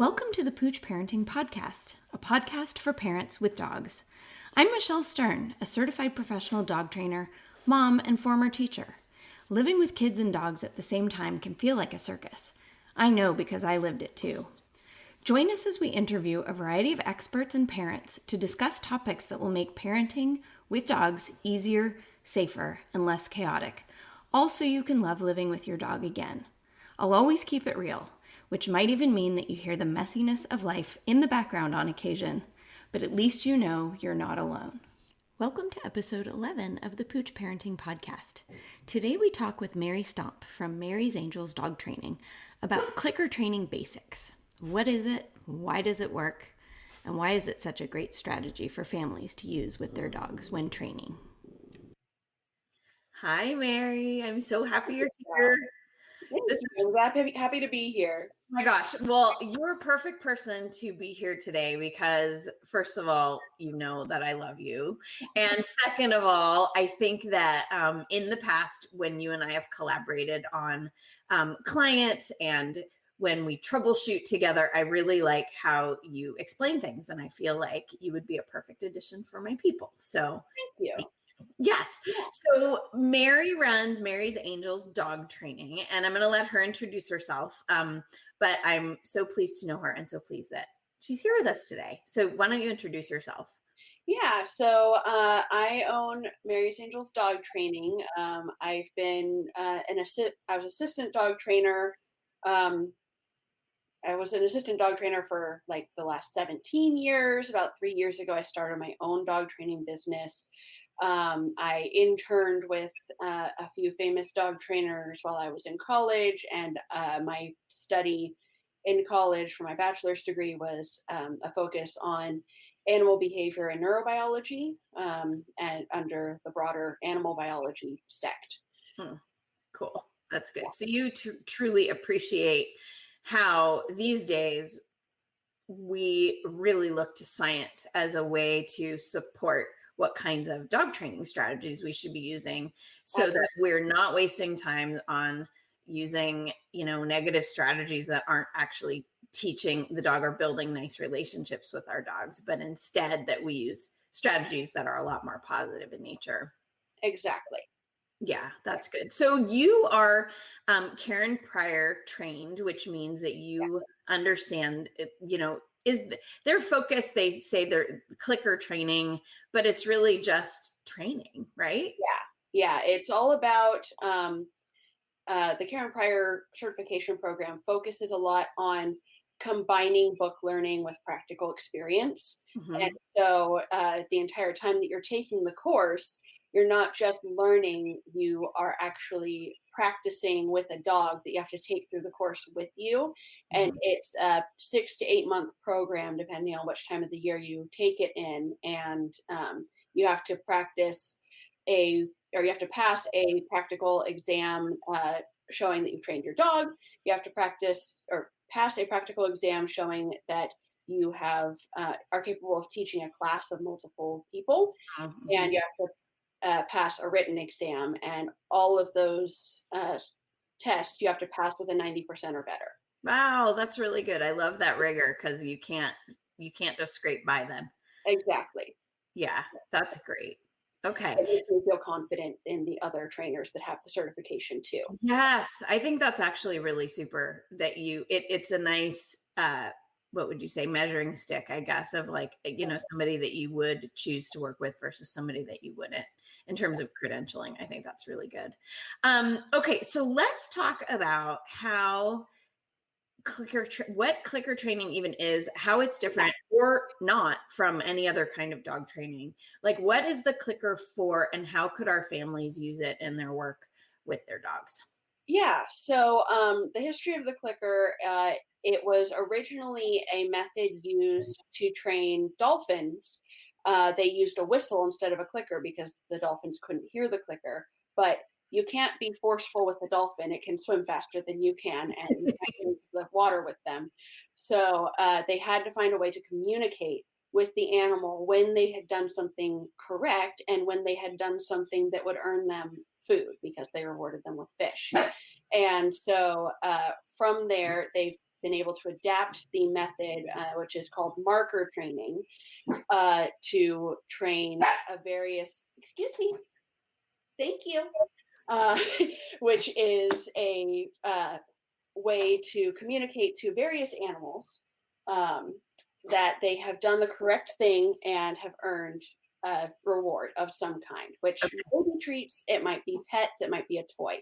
Welcome to the Pooch Parenting Podcast, a podcast for parents with dogs. I'm Michelle Stern, a certified professional dog trainer, mom, and former teacher. Living with kids and dogs at the same time can feel like a circus. I know because I lived it too. Join us as we interview a variety of experts and parents to discuss topics that will make parenting with dogs easier, safer, and less chaotic. Also, you can love living with your dog again. I'll always keep it real, which might even mean that you hear the messiness of life in the background on occasion, but at least you know you're not alone. Welcome to episode 11 of the Pooch Parenting Podcast. Today we talk with Mary Stompe from Mary's Angels Dog Training about clicker training basics. What is it? Why does it work? And why is it such a great strategy for families to use with their dogs when training? Hi, Mary. I'm so happy you're here. I'm happy to be here. Oh my gosh. Well, you're a perfect person to be here today because, first of all, you know that I love you. And second of all, I think that in the past, when you and I have collaborated on clients and when we troubleshoot together, I really like how you explain things. And I feel like you would be a perfect addition for my people. So thank you. Yes. So Mary runs Mary's Angels Dog Training, and I'm going to let her introduce herself. But I'm so pleased to know her and so pleased that she's here with us today. So why don't you introduce yourself? Yeah. So I own Mary's Angels Dog Training. I've been I was assistant dog trainer. I was an assistant dog trainer for like the last 17 years. About 3 years ago, I started my own dog training business. I interned with a few famous dog trainers while I was in college, and my study in college for my bachelor's degree was a focus on animal behavior and neurobiology, and under the broader animal biology sect. Cool. That's good. So you truly appreciate how these days we really look to science as a way to support what kinds of dog training strategies we should be using so that we're not wasting time on using, negative strategies that aren't actually teaching the dog or building nice relationships with our dogs, but instead that we use strategies that are a lot more positive in nature. Exactly. Yeah, that's good. So you are Karen Pryor trained, which means that you understand, is their focus, they say they're clicker training, but it's really just training, right? Yeah. It's all about the Karen Pryor certification program focuses a lot on combining book learning with practical experience. Mm-hmm. And so the entire time that you're taking the course, you're not just learning, you are actually practicing with a dog that you have to take through the course with you. Mm-hmm. And it's a 6 to 8 month program, depending on which time of the year you take it in. And you have to pass a practical exam showing that you've trained your dog. You have to pass a practical exam showing that you are capable of teaching a class of multiple people. Mm-hmm. And you have to pass a written exam, and all of those tests you have to pass with a 90% or better. Wow, that's really good. I love that rigor because you can't just scrape by them. Exactly. Yeah, that's great. Okay. It makes me feel confident in the other trainers that have the certification too. Yes, I think that's actually really super that it's a nice what would you say, measuring stick, I guess, of like, somebody that you would choose to work with versus somebody that you wouldn't in terms of credentialing. I think that's really good. Okay, so let's talk about how what clicker training even is, how it's different or not from any other kind of dog training. Like, what is the clicker for, and how could our families use it in their work with their dogs? Yeah, so the history of the clicker, it was originally a method used to train dolphins. They used a whistle instead of a clicker because the dolphins couldn't hear the clicker. But you can't be forceful with a dolphin. It can swim faster than you can, and you can't get into the water with them. So they had to find a way to communicate with the animal when they had done something correct and when they had done something that would earn them food because they rewarded them with fish. And so from there, they've been able to adapt the method, which is called marker training, to train excuse me, thank you, which is a way to communicate to various animals that they have done the correct thing and have earned a reward of some kind, which may be treats, it might be pets, it might be a toy.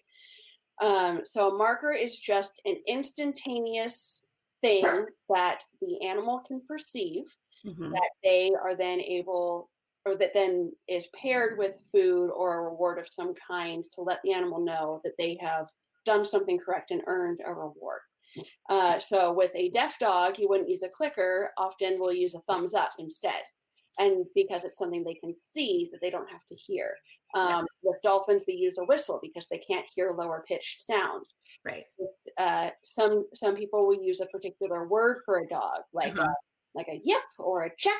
So a marker is just an instantaneous thing that the animal can perceive, that they are then able, or that then is paired with food or a reward of some kind to let the animal know that they have done something correct and earned a reward. So with a deaf dog, you wouldn't use a clicker. Often we'll use a thumbs up instead. And because it's something they can see that they don't have to hear. With dolphins, we use a whistle because they can't hear lower pitched sounds. Right. Some people will use a particular word for a dog, like a yip or a check.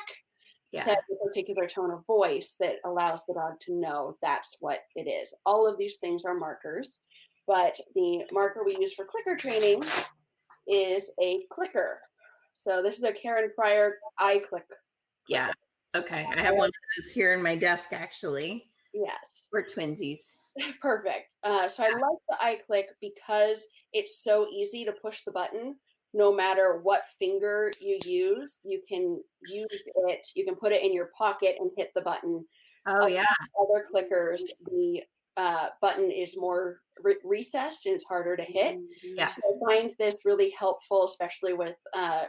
Says a particular tone of voice that allows the dog to know that's what it is. All of these things are markers, but the marker we use for clicker training is a clicker. So this is a Karen Pryor clicker. Yeah. Okay. I have one of those here in my desk, actually. Yes. We're twinsies. Perfect. So I like the iClick because it's so easy to push the button. No matter what finger you use, you can use it. You can put it in your pocket and hit the button. Oh, yeah. Other clickers, the button is more recessed and it's harder to hit. Yes. So I find this really helpful, especially with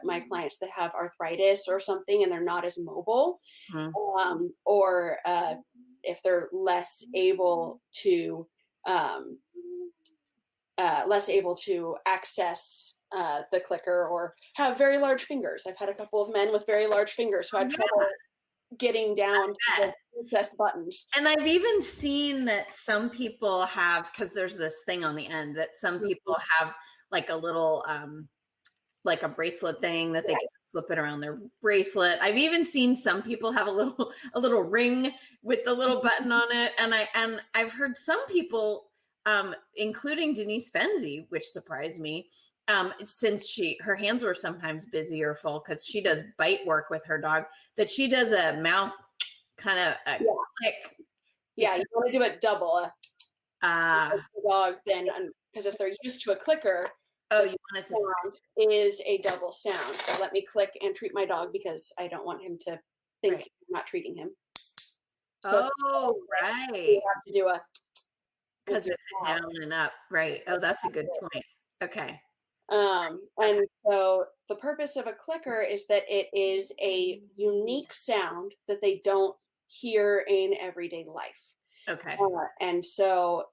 my clients that have arthritis or something and they're not as mobile, or if they're less able to access the clicker or have very large fingers. I've had a couple of men with very large fingers who had trouble getting down to the recessed buttons. And I've even seen that some people have, because there's this thing on the end that some people have like a little like a bracelet thing that they can slip it around their bracelet. I've even seen some people have a little ring with the little button on it. And I've heard some people, including Denise Fenzi, which surprised me, since her hands were sometimes busy or full because she does bite work with her dog, that she does a mouth kind of click. Yeah, you want to do it double. The dog then, because if they're used to a clicker, you want it to sound is a double sound. So let me click and treat my dog because I don't want him to think I'm not treating him. So right. You have to do a, because it's a down and up. Right. Oh, that's a good point. Okay. And so the purpose of a clicker is that it is a unique sound that they don't hear in everyday life. Okay. And so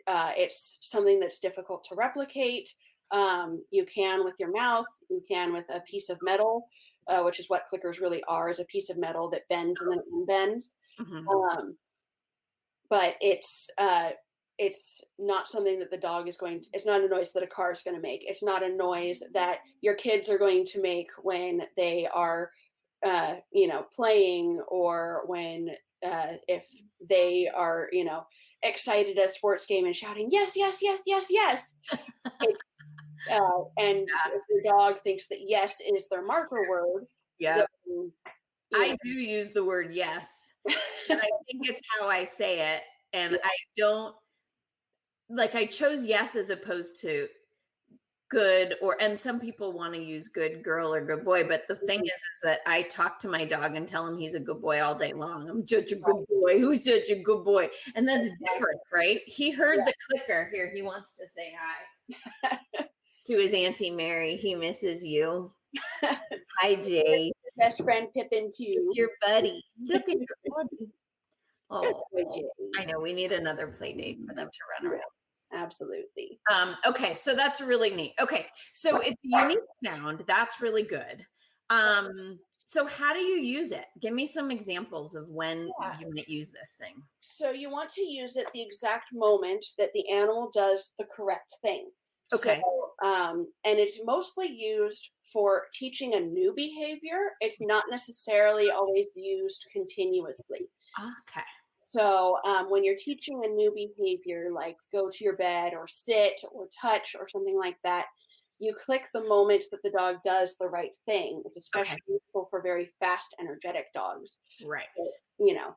it's something that's difficult to replicate. You can with your mouth, you can with a piece of metal, which is what clickers really are, is a piece of metal that bends and then unbends. But it's not something that the dog is going to, it's not a noise that a car is going to make. It's not a noise that your kids are going to make when they are, playing, or when, if they are, excited at a sports game and shouting, yes, yes, yes, yes, yes. And if your dog thinks that yes is their marker word. Yeah. I do use the word yes. And I think it's how I say it. And I don't, like, I chose yes as opposed to good, and some people want to use good girl or good boy. But the thing is that I talk to my dog and tell him he's a good boy all day long. I'm such a good boy. Who's such a good boy? And that's different, right? He heard the clicker here. He wants to say hi to his Auntie Mary. He misses you. Hi, Jace. Best friend Pippin too. It's your buddy. Look at your buddy. Oh, I know. We need another play date for them to run around. Absolutely. Okay, so that's really neat. Okay, so it's a unique sound. That's really good. So how do you use it? Give me some examples of when you might use this thing. So you want to use it the exact moment that the animal does the correct thing. Okay. So, and it's mostly used for teaching a new behavior. It's not necessarily always used continuously. Okay. So when you're teaching a new behavior, like go to your bed or sit or touch or something like that, you click the moment that the dog does the right thing. It's Okay. especially useful for very fast, energetic dogs. Right. You know,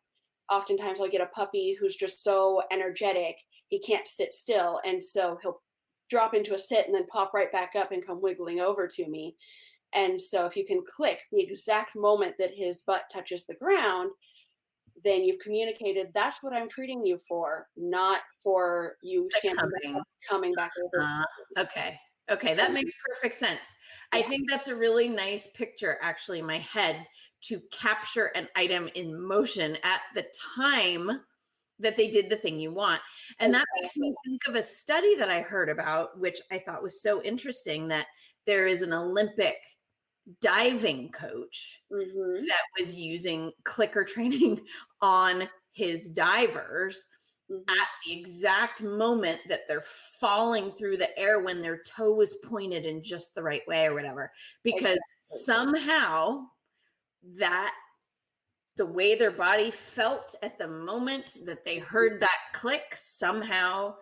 oftentimes I'll get a puppy who's just so energetic, he can't sit still. And so he'll drop into a sit and then pop right back up and come wiggling over to me. And so if you can click the exact moment that his butt touches the ground, then you've communicated that's what I'm treating you for, not for you The standing back coming. up, coming back over. Okay. Okay. That makes perfect sense. Yeah. I think that's a really nice picture, actually, in my head, to capture an item in motion at the time that they did the thing you want. And that makes me think of a study that I heard about, which I thought was so interesting, that there is an Olympic diving coach Mm-hmm. that was using clicker training on his divers Mm-hmm. at the exact moment that they're falling through the air when their toe is pointed in just the right way or whatever, because somehow that the way their body felt at the moment that they heard that click somehow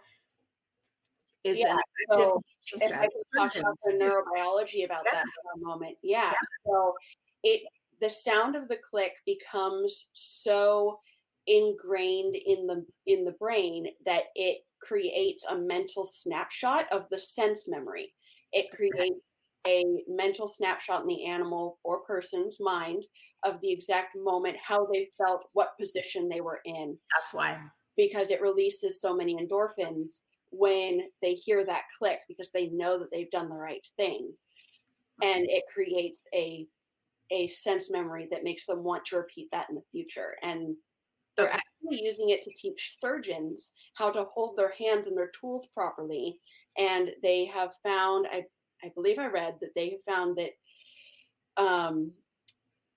is Yeah. an effective So teaching if I strategy. can talk about the neurobiology about Yeah. that for a moment. Yeah. So it the sound of the click becomes so ingrained in the brain that it creates a mental snapshot of the sense memory. It creates a mental snapshot in the animal or person's mind of the exact moment, how they felt, what position they were in, That's why. because it releases so many endorphins when they hear that click because they know that they've done the right thing. And it creates a sense memory that makes them want to repeat that in the future. And they're Okay. actually using it to teach surgeons how to hold their hands and their tools properly. And they have found, I believe I read that they have found that um,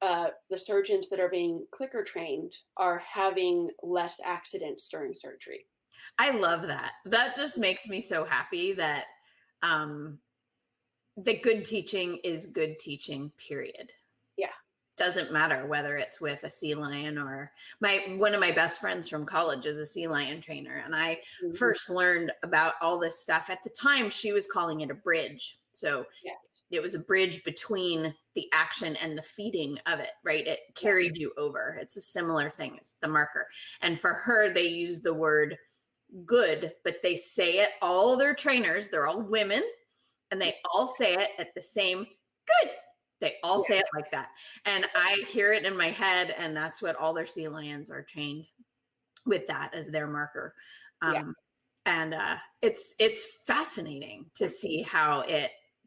the surgeons that are being clicker trained are having less accidents during surgery. I love that. That just makes me so happy that um, good teaching is good teaching, period. Yeah. Doesn't matter whether it's with a sea lion or one of my best friends from college is a sea lion trainer. And I Mhm. first learned about all this stuff at the time. She was calling it a bridge. So Yes. it was a bridge between the action and the feeding of it, right? It carried you over. It's a similar thing. It's the marker. And for her, they use the word good, but they say it, all their trainers, they're all women, and they all say it at the same good. They all say it like that. And I hear it in my head, and that's what all their sea lions are trained with, that as their marker. And it's fascinating to see how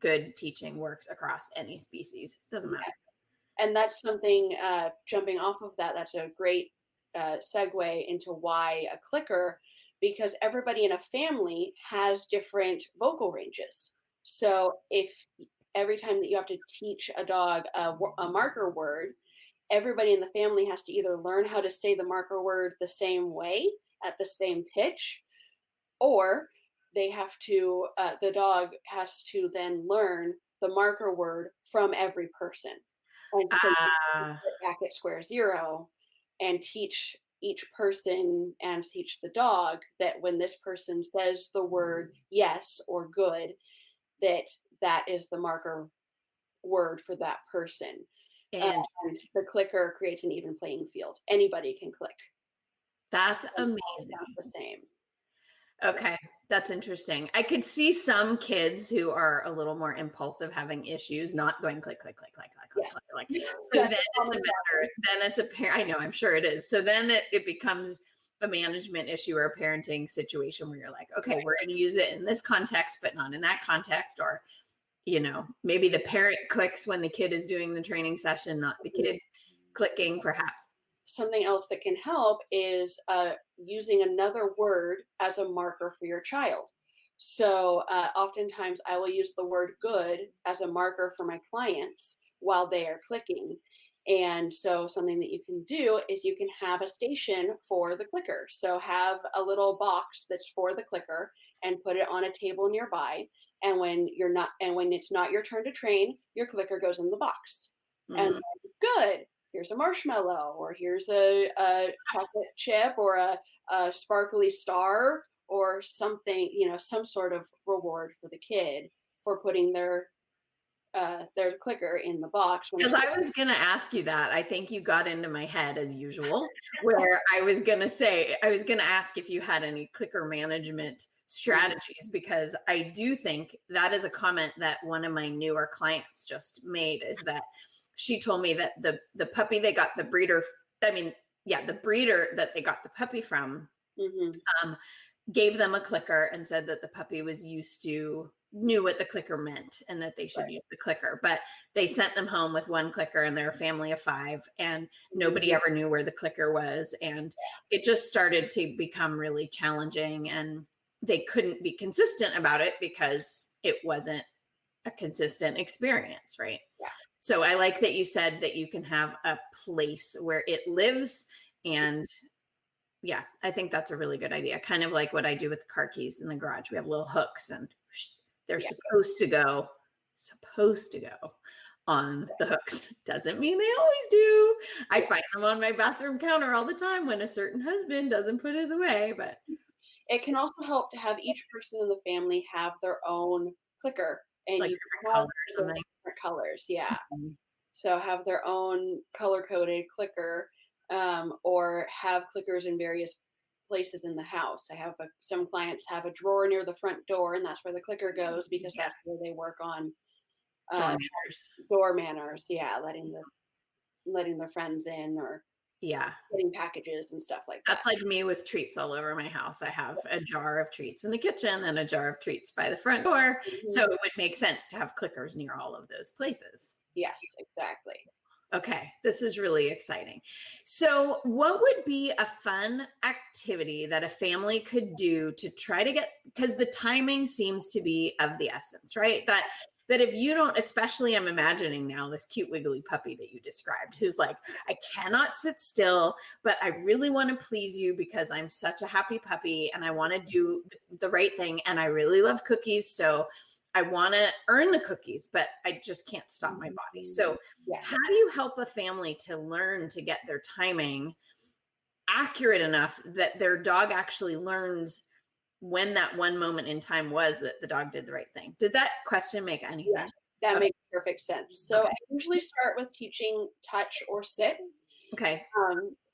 good teaching works across any species. Doesn't matter. And that's something, jumping off of that, that's a great segue into why a clicker, because everybody in a family has different vocal ranges. So if every time that you have to teach a dog a marker word, everybody in the family has to either learn how to say the marker word the same way at the same pitch, or they have to, the dog has to then learn the marker word from every person. And so back at square zero and teach each person and teach the dog that when this person says the word yes or good, that is the marker word for that person. And And the clicker creates an even playing field. Anybody can click. that's It's amazing. not the same. Okay, that's interesting. I could see some kids who are a little more impulsive having issues, not going click, click, click, click, click, click, Yes. click. So then it's a matter, then it's I know, I'm sure it is. So then it becomes a management issue or a parenting situation where you're like, okay, we're going to use it in this context, but not in that context. Or, maybe the parent clicks when the kid is doing the training session, not the kid clicking, perhaps. Something else that can help is using another word as a marker for your child. So oftentimes I will use the word good as a marker for my clients while they are clicking. And so something that you can do is you can have a station for the clicker. So have a little box that's for the clicker and put it on a table nearby. And when it's not your turn to train, your clicker goes in the box. And good, here's a marshmallow, or here's a chocolate chip, or a sparkly star, or something, some sort of reward for the kid for putting their clicker in the box. Because I was going to ask you that. I think you got into my head as usual, where I was going to ask if you had any clicker management strategies, because I do think that is a comment that one of my newer clients just made, is that she told me that the puppy they got the breeder that they got the puppy from gave them a clicker and said that the puppy knew what the clicker meant and that they should use the clicker. But they sent them home with one clicker, and they're a family of 5, and nobody ever knew where the clicker was. And it just started to become really challenging, and they couldn't be consistent about it because it wasn't a consistent experience, right? Yeah. So I like that you said that you can have a place where it lives. And yeah, I think that's a really good idea. Kind of like what I do with the car keys in the garage. We have little hooks, and they're supposed to go on the hooks. Doesn't mean they always do. I find them on my bathroom counter all the time when a certain husband doesn't put his away. But it can also help to have each person in the family have their own clicker, and like you different colors or something. Different colors, yeah. So have their own color-coded clicker, or have clickers in various places in the house. I have some clients have a drawer near the front door, and that's where the clicker goes, because that's where they work on door manners. Yeah, letting their friends in, or getting packages and stuff like that. That's like me with treats all over my house. I have a jar of treats in the kitchen and a jar of treats by the front door. So it would make sense to have clickers near all of those places. Yes, exactly. Okay, this is really exciting. So what would be a fun activity that a family could do to try to get, because the timing seems to be of the essence, right? That if you don't, especially I'm imagining now this cute wiggly puppy that you described, who's like, I cannot sit still, but I really want to please you because I'm such a happy puppy and I want to do the right thing. And I really love cookies. So I want to earn the cookies, but I just can't stop my body. So how do you help a family to learn to get their timing accurate enough that their dog actually learns when that one moment in time was that the dog did the right thing? Did that question make any sense? That makes perfect sense. So I usually start with teaching touch or sit. Okay.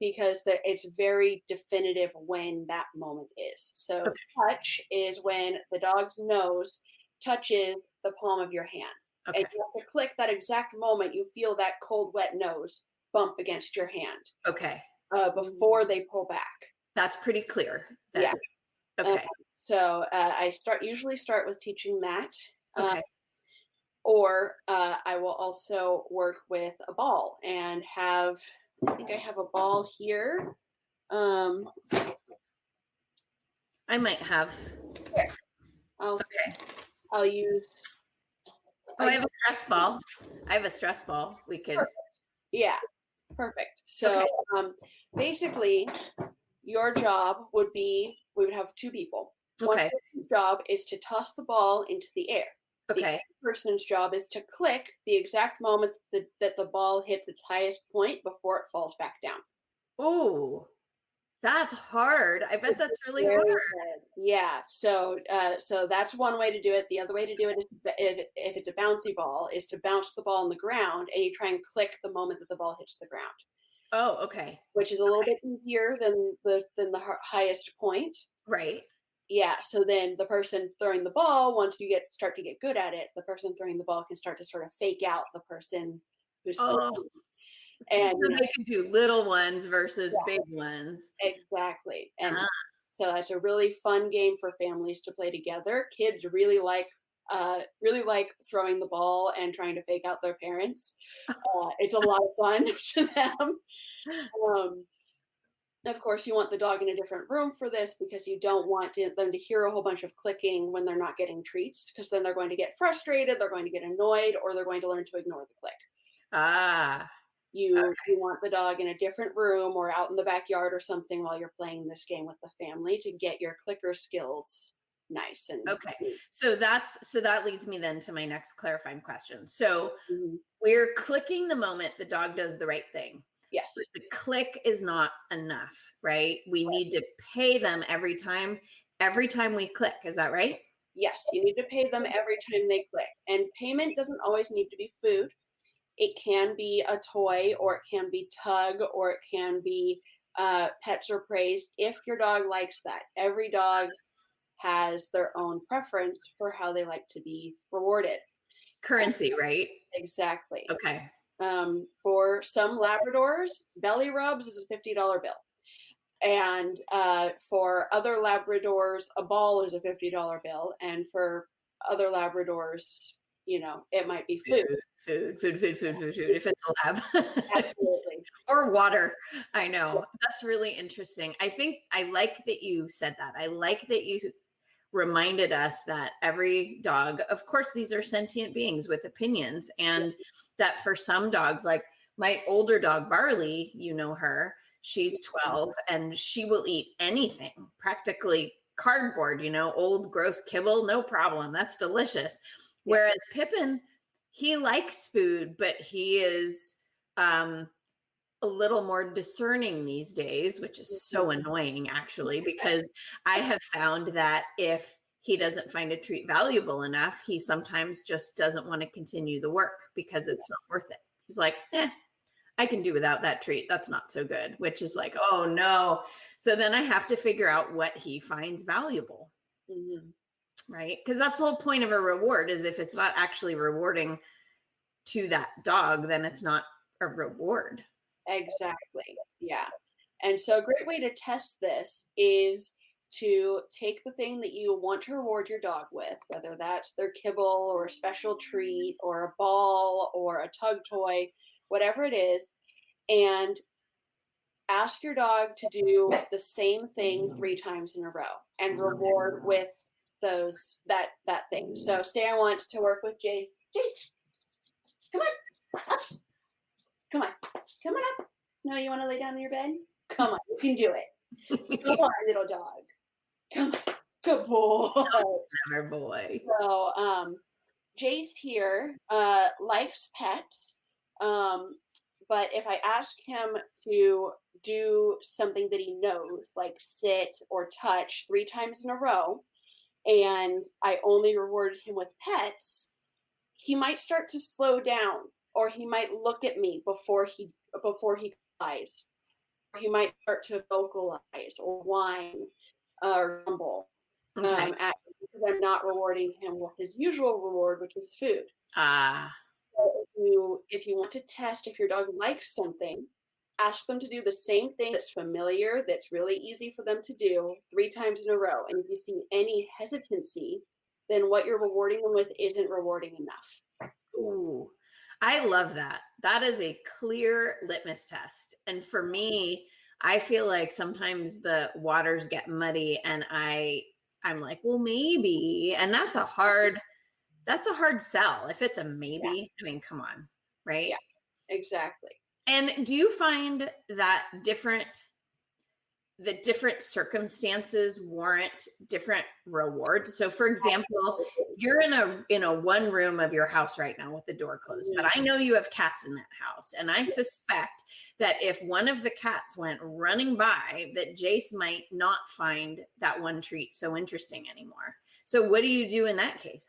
Because it's very definitive when that moment is. So touch is when the dog's nose touches the palm of your hand. Okay. And you have to click that exact moment you feel that cold, wet nose bump against your hand. Okay. Before they pull back. That's pretty clear. Yeah. Okay. So I usually start with teaching that. Okay. Or I will also work with a ball and I think I have a ball here. I might have. Here. I'll use. I have a stress ball. We could. Perfect. Yeah, perfect. So basically, your job would be, we would have 2 people. Okay. One job is to toss the ball into the air. Okay. The other person's job is to click the exact moment that the ball hits its highest point before it falls back down. Oh, that's hard. I bet that's really hard. Yeah. So that's one way to do it. The other way to do it is, if it's a bouncy ball, is to bounce the ball on the ground, and you try and click the moment that the ball hits the ground. Oh, okay. Which is a little bit easier than the highest point. Right. Yeah. So then the person throwing the ball, once you start to get good at it, the person throwing the ball can start to sort of fake out the person who's throwing. And so they can do little ones versus big ones. Exactly. And so that's a really fun game for families to play together. Kids really like throwing the ball and trying to fake out their parents. It's a lot of fun to them. Of course, you want the dog in a different room for this, because you don't want them to hear a whole bunch of clicking when they're not getting treats, because then they're going to get frustrated, they're going to get annoyed, or they're going to learn to ignore the click. You want the dog in a different room or out in the backyard or something while you're playing this game with the family to get your clicker skills nice. And so that leads me then to my next clarifying question. So we're clicking the moment the dog does the right thing. Yes. But the click is not enough, right? We need to pay them every time we click. Is that right? Yes, you need to pay them every time they click. And payment doesn't always need to be food. It can be a toy, or it can be tug, or it can be pets or praise if your dog likes that. Every dog has their own preference for how they like to be rewarded. Currency, right? Exactly. Okay. For some Labradors, belly rubs is a $50 bill. And for other Labradors, a ball is a $50 bill. And for other Labradors, it might be food. Food. If it's a lab. Absolutely. Or water. I know. That's really interesting. I like that you said that. I like that you reminded us that every dog, of course, these are sentient beings with opinions, and that for some dogs, like my older dog, Barley, her, she's 12 and she will eat anything, practically cardboard, old gross kibble, no problem. That's delicious. Whereas Pippin, he likes food, but he is a little more discerning these days, which is so annoying actually, because I have found that if he doesn't find a treat valuable enough, he sometimes just doesn't want to continue the work because it's not worth it. He's like, I can do without that treat. That's not so good, which is like, oh no. So then I have to figure out what he finds valuable. Mm-hmm. Right? Because that's the whole point of a reward, is if it's not actually rewarding to that dog, then it's not a reward. Exactly. Yeah. And so a great way to test this is to take the thing that you want to reward your dog with, whether that's their kibble or a special treat or a ball or a tug toy, whatever it is, and ask your dog to do the same thing 3 times in a row and reward with that thing. So say I want to work with Jace. Jace, come on. Up. Come on. Come on up. No, you want to lay down in your bed? Come on, you can do it. Come on, little dog. Come on. Good boy. Clever boy. So Jace here likes pets. But if I ask him to do something that he knows, like sit or touch 3 times in a row, and I only rewarded him with pets, he might start to slow down, or he might look at me before he cries. He might start to vocalize or whine or rumble Okay. because I'm not rewarding him with his usual reward, which is food. So if you want to test if your dog likes something, ask them to do the same thing that's familiar, that's really easy for them to do 3 times in a row. And if you see any hesitancy, then what you're rewarding them with isn't rewarding enough. Ooh, I love that. That is a clear litmus test. And for me, I feel like sometimes the waters get muddy and I'm like, well, maybe. And that's a hard sell. If it's a maybe, I mean, come on, right? Yeah, exactly. And do you find that the different circumstances warrant different rewards? So for example, you're in a one room of your house right now with the door closed, but I know you have cats in that house. And I suspect that if one of the cats went running by, that Jace might not find that one treat so interesting anymore. So what do you do in that case?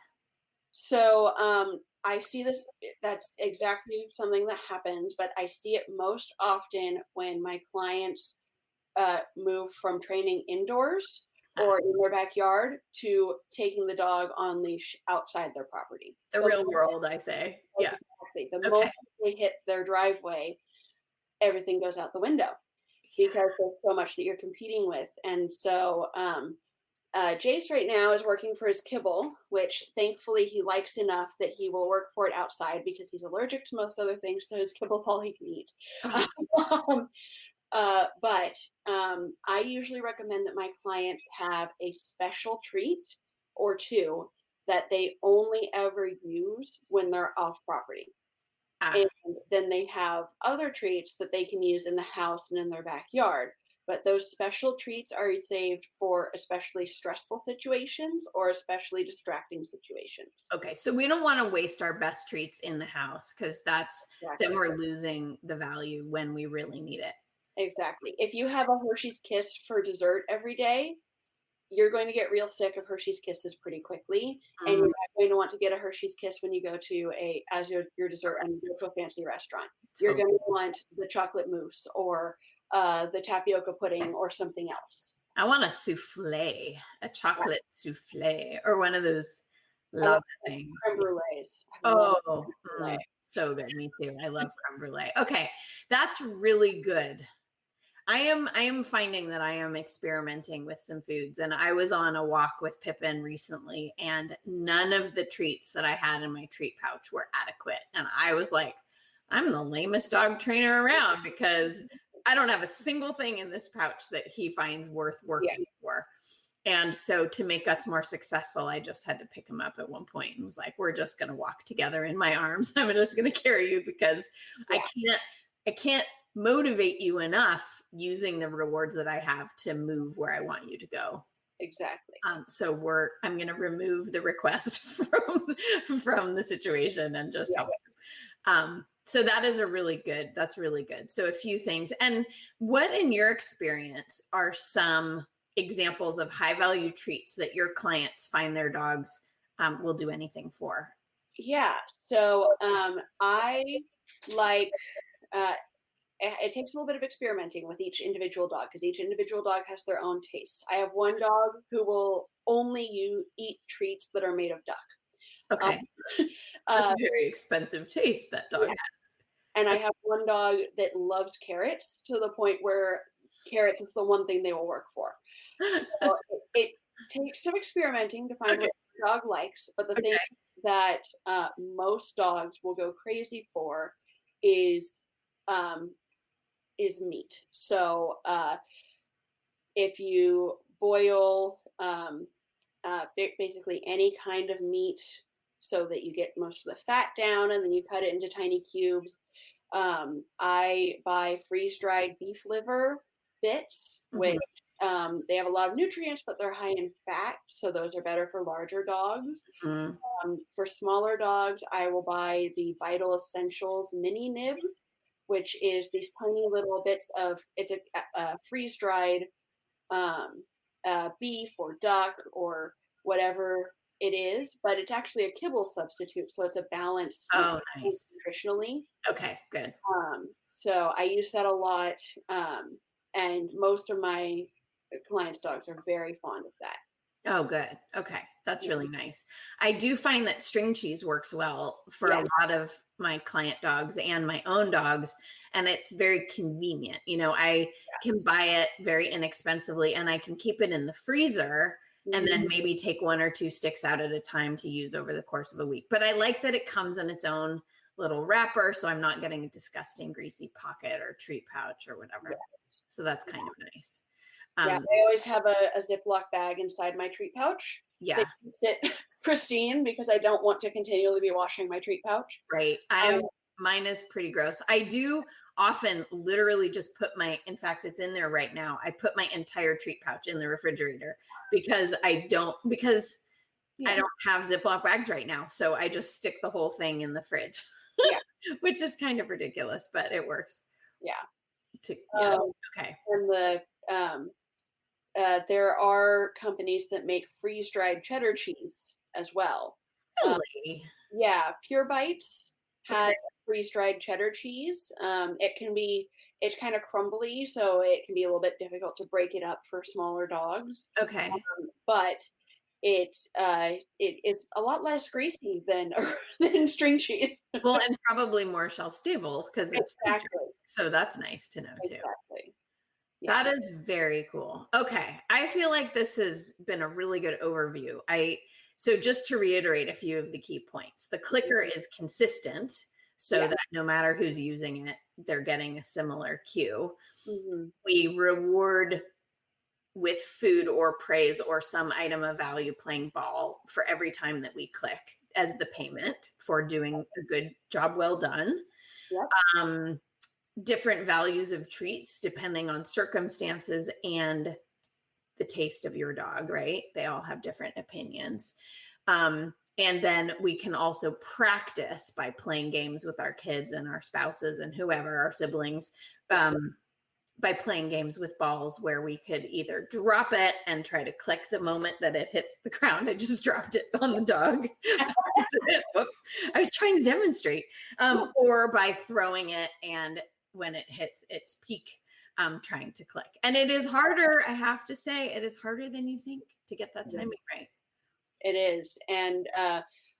So I see this, that's exactly something that happens, but I see it most often when my clients move from training indoors or in their backyard to taking the dog on leash outside their property. The real world, I say. Yeah. Exactly. The moment they hit their driveway, everything goes out the window because there's so much that you're competing with. And so Jace right now is working for his kibble, which thankfully he likes enough that he will work for it outside because he's allergic to most other things, so his kibble's all he can eat. But I usually recommend that my clients have a special treat or 2 that they only ever use when they're off property. And then they have other treats that they can use in the house and in their backyard. But those special treats are saved for especially stressful situations or especially distracting situations. Okay, so we don't want to waste our best treats in the house because then we're losing the value when we really need it. Exactly. If you have a Hershey's Kiss for dessert every day, you're going to get real sick of Hershey's Kisses pretty quickly, and you're not going to want to get a Hershey's Kiss when you go to as your dessert when you go to a fancy restaurant. You're going to want the chocolate mousse or the tapioca pudding or something else. I want a souffle, a chocolate souffle, or one of those lava things. Creme brulees. Oh, so good. Me too. I love creme brulee. Okay, that's really good. I am finding that I am experimenting with some foods, and I was on a walk with Pippin recently, and none of the treats that I had in my treat pouch were adequate. And I was like, I'm the lamest dog trainer around because I don't have a single thing in this pouch that he finds worth working for. And so to make us more successful, I just had to pick him up at one point and was like, we're just going to walk together in my arms. I'm just going to carry you because I can't motivate you enough using the rewards that I have to move where I want you to go. Exactly. So I'm going to remove the request from the situation and just help you. So that's really good. So a few things. And what in your experience are some examples of high value treats that your clients find their dogs will do anything for? Yeah. So I like, it takes a little bit of experimenting with each individual dog because each individual dog has their own taste. I have one dog who will only eat treats that are made of duck. Okay. That's a very expensive taste that dog has. And I have one dog that loves carrots to the point where carrots is the one thing they will work for. So it takes some experimenting to find what the dog likes, but the thing that most dogs will go crazy for is meat. So if you boil basically any kind of meat so that you get most of the fat down and then you cut it into tiny cubes. I buy freeze-dried beef liver bits, which they have a lot of nutrients, but they're high in fat. So those are better for larger dogs. For smaller dogs, I will buy the Vital Essentials mini nibs, which is these tiny little bits of, it's a freeze-dried beef or duck or whatever it is, but it's actually a kibble substitute. So it's a balanced nutritionally. Okay, good. So I use that a lot. And most of my clients' dogs are very fond of that. Oh, good. Okay. That's really nice. I do find that string cheese works well for a lot of my client dogs and my own dogs. And it's very convenient. You know, I can buy it very inexpensively and I can keep it in the freezer and then maybe take 1 or 2 sticks out at a time to use over the course of a week. But I like that it comes in its own little wrapper, so I'm not getting a disgusting greasy pocket or treat pouch or whatever. So that's kind of nice. I always have a Ziploc bag inside my treat pouch. Yeah. That keeps it pristine because I don't want to continually be washing my treat pouch. Right. Mine is pretty gross. I do often literally just in fact, it's in there right now. I put my entire treat pouch in the refrigerator because I don't have Ziploc bags right now. So I just stick the whole thing in the fridge, which is kind of ridiculous, but it works. Yeah. Okay. And there are companies that make freeze-dried cheddar cheese as well. Really? Pure Bites has freeze-dried cheddar cheese. It's kind of crumbly, so it can be a little bit difficult to break it up for smaller dogs. Okay. But it's a lot less greasy than string cheese. Well, and probably more shelf stable because it's freeze-dried. So that's nice to know too. Exactly. That is very cool. Okay. I feel like this has been a really good overview. So just to reiterate a few of the key points, the clicker is consistent so that no matter who's using it, they're getting a similar cue. We reward with food or praise or some item of value playing ball for every time that we click as the payment for doing a good job well done. Different values of treats depending on circumstances and the taste of your dog, right? They all have different opinions. And then we can also practice by playing games with our kids and our spouses and whoever, our siblings, by playing games with balls where we could either drop it and try to click the moment that it hits the ground. I just dropped it on the dog. Whoops. I was trying to demonstrate. Or by throwing it, and when it hits its peak, trying to click. And it is harder, I have to say, it is harder than you think to get that timing right. It is. And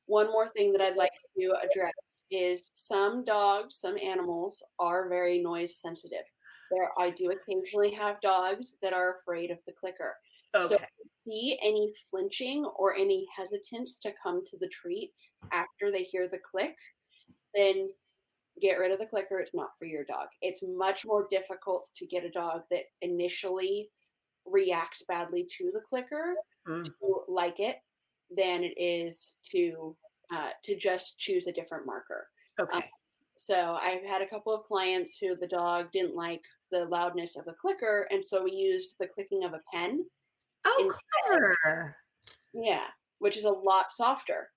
one more thing that I'd like to address is some dogs, some animals are very noise sensitive. I do occasionally have dogs that are afraid of the clicker. Okay. So if you see any flinching or any hesitance to come to the treat after they hear the click, then get rid of the clicker. It's not for your dog. It's much more difficult to get a dog that initially reacts badly to the clicker to like it than it is to just choose a different marker. Okay. So I've had a couple of clients who the dog didn't like the loudness of the clicker, and so we used the clicking of a pen. Oh, clever. Yeah, which is a lot softer,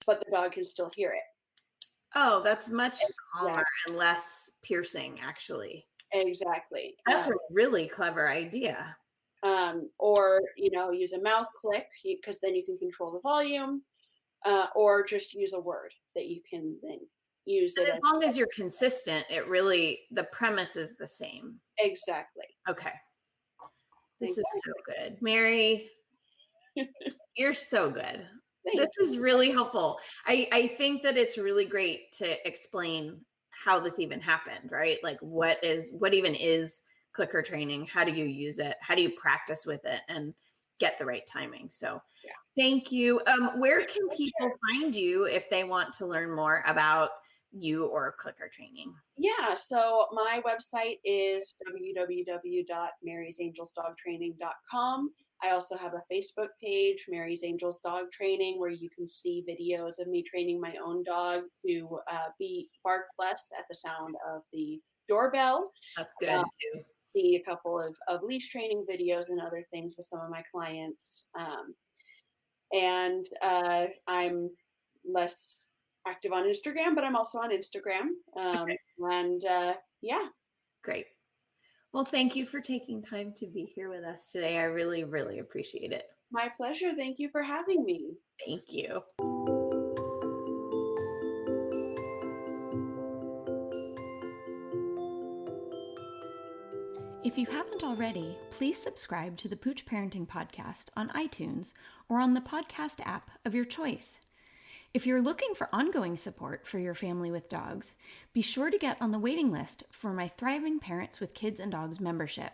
but the dog can still hear it. Oh, that's much calmer and less piercing, actually. Exactly. That's a really clever idea. Or, use a mouth click, because then you can control the volume, or just use a word that you can then use And it. as long as you're consistent, the premise is the same. Exactly. Okay. This is so good. Mary, you're so good. This is really helpful. I think that it's really great to explain how this even happened, right? Like what even is clicker training? How do you use it? How do you practice with it and get the right timing? So thank you. Where can people find you if they want to learn more about you or clicker training? Yeah, so my website is www.marysangelsdogtraining.com. I also have a Facebook page, Mary's Angels Dog Training, where you can see videos of me training my own dog to be bark less at the sound of the doorbell. That's good too. See a couple of leash training videos and other things with some of my clients. And I'm less active on Instagram, but I'm also on Instagram. And Great. Well, thank you for taking time to be here with us today. I really, really appreciate it. My pleasure. Thank you for having me. Thank you. If you haven't already, please subscribe to the Pooch Parenting Podcast on iTunes or on the podcast app of your choice. If you're looking for ongoing support for your family with dogs, be sure to get on the waiting list for my Thriving Parents with Kids and Dogs membership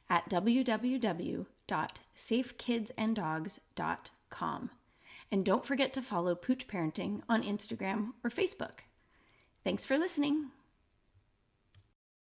at www.safekidsanddogs.com. And don't forget to follow Pooch Parenting on Instagram or Facebook. Thanks for listening.